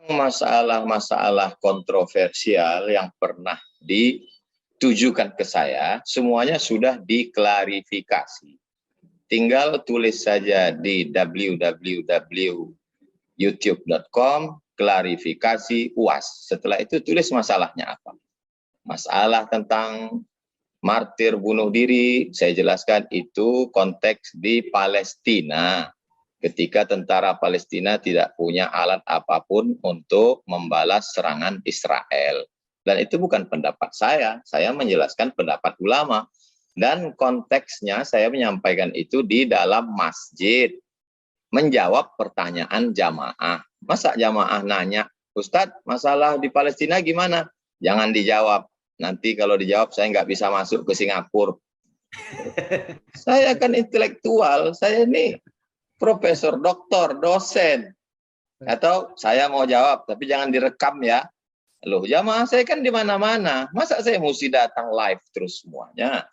Masalah-masalah kontroversial yang pernah ditujukan ke saya, semuanya sudah diklarifikasi. Tinggal tulis saja di www.youtube.com klarifikasi UAS. Setelah itu tulis masalahnya apa. Masalah tentang martir bunuh diri, saya jelaskan itu konteks di Palestina. Ketika tentara Palestina tidak punya alat apapun untuk membalas serangan Israel. Dan itu bukan pendapat saya menjelaskan pendapat ulama. Dan konteksnya saya menyampaikan itu di dalam masjid. Menjawab pertanyaan jamaah. Masa jamaah nanya, Ustadz, masalah di Palestina gimana? Jangan dijawab. Nanti kalau dijawab saya nggak bisa masuk ke Singapura. Saya kan intelektual, saya ini profesor, doktor, dosen. Atau saya mau jawab, tapi jangan direkam ya. Loh, jamaah saya kan di mana-mana. Masa saya mesti datang live terus semuanya?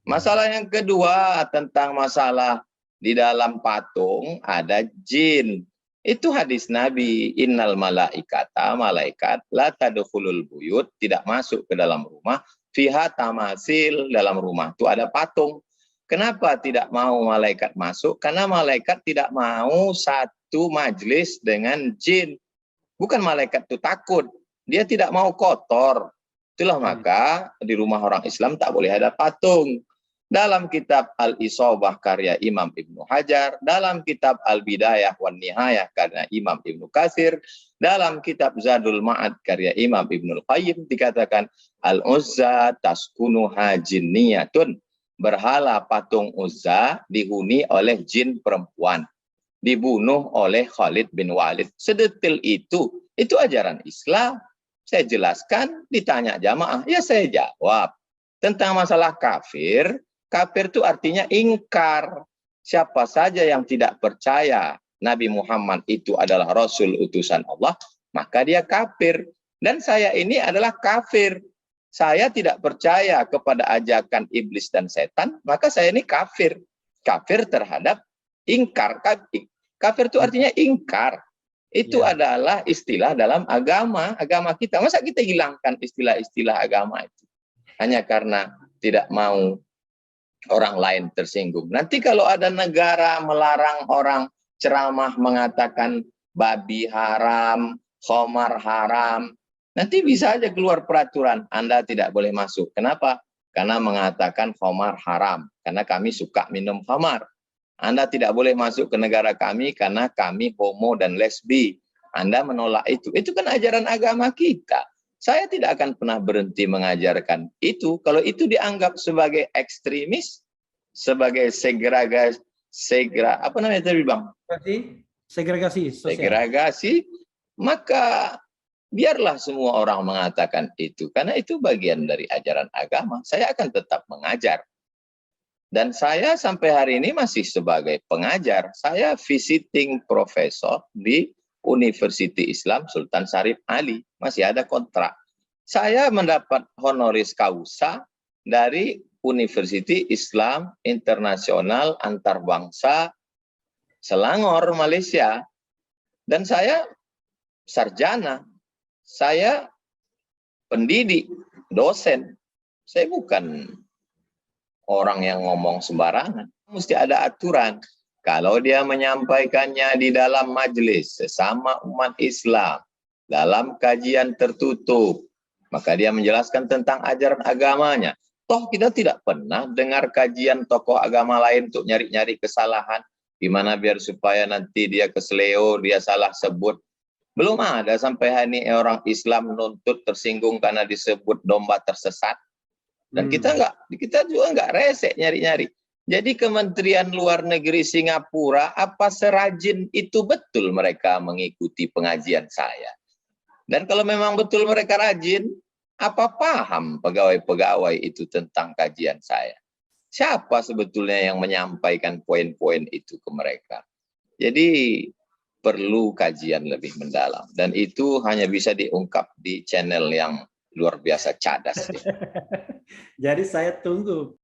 Masalah yang kedua tentang masalah di dalam patung ada jin. Itu hadis Nabi, innal malaikata, malaikat, la tadkhulul buyut, tidak masuk ke dalam rumah, fiha tamasil, dalam rumah itu ada patung. Kenapa tidak mau malaikat masuk? Karena malaikat tidak mau satu majelis dengan jin. Bukan malaikat itu takut, dia tidak mau kotor. Itulah maka di rumah orang Islam tak boleh ada patung. Dalam kitab Al-Isobah karya Imam Ibnu Hajar, dalam kitab Al-Bidayah wan Nihayah karya Imam Ibnu Katsir, dalam kitab Zadul Ma'ad karya Imam Ibnu Qayyim dikatakan Al-Uzza taskunuha jinniyatun. Berhala patung Uzza dihuni oleh jin perempuan, dibunuh oleh Khalid bin Walid. Sedetil itu ajaran Islam. Saya jelaskan, ditanya jamaah, ya saya jawab. Tentang masalah kafir, kafir itu artinya ingkar. Siapa saja yang tidak percaya Nabi Muhammad itu adalah Rasul utusan Allah, maka dia kafir. Dan saya ini adalah kafir. Saya tidak percaya kepada ajakan iblis dan setan, maka saya ini kafir. Kafir terhadap ingkar. Kafir itu artinya ingkar. Itu adalah istilah dalam agama kita. Masa kita hilangkan istilah-istilah agama itu? Hanya karena tidak mau orang lain tersinggung. Nanti kalau ada negara melarang orang ceramah mengatakan babi haram, khamar haram, nanti bisa aja keluar peraturan, Anda tidak boleh masuk. Kenapa? Karena mengatakan khamar haram, karena kami suka minum khamar. Anda tidak boleh masuk ke negara kami karena kami homo dan lesbi. Anda menolak itu. Itu kan ajaran agama kita. Saya tidak akan pernah berhenti mengajarkan itu. Kalau itu dianggap sebagai ekstremis, sebagai apa namanya tadi Bang? Segregasi sosial. Segregasi, maka biarlah semua orang mengatakan itu. Karena itu bagian dari ajaran agama. Saya akan tetap mengajar. Dan saya sampai hari ini masih sebagai pengajar. Saya visiting profesor di University Islam Sultan Syarif Ali. Masih ada kontrak. Saya mendapat honoris causa dari University Islam Internasional Antarbangsa Selangor, Malaysia. Dan saya sarjana. Saya pendidik, dosen. Saya bukan orang yang ngomong sembarangan. Mesti ada aturan. Kalau dia menyampaikannya di dalam majelis sesama umat Islam, dalam kajian tertutup, maka dia menjelaskan tentang ajaran agamanya. Toh kita tidak pernah dengar kajian tokoh agama lain untuk nyari-nyari kesalahan. Gimana biar supaya nanti dia keseleo, dia salah sebut. Belum ada sampai hari ini orang Islam menuntut tersinggung karena disebut domba tersesat. Dan kita juga nggak resek nyari-nyari. Jadi Kementerian Luar Negeri Singapura, apa serajin itu betul mereka mengikuti pengajian saya? Dan kalau memang betul mereka rajin, apa paham pegawai-pegawai itu tentang kajian saya? Siapa sebetulnya yang menyampaikan poin-poin itu ke mereka? Jadi perlu kajian lebih mendalam. Dan itu hanya bisa diungkap di channel yang luar biasa cadas. Jadi saya tunggu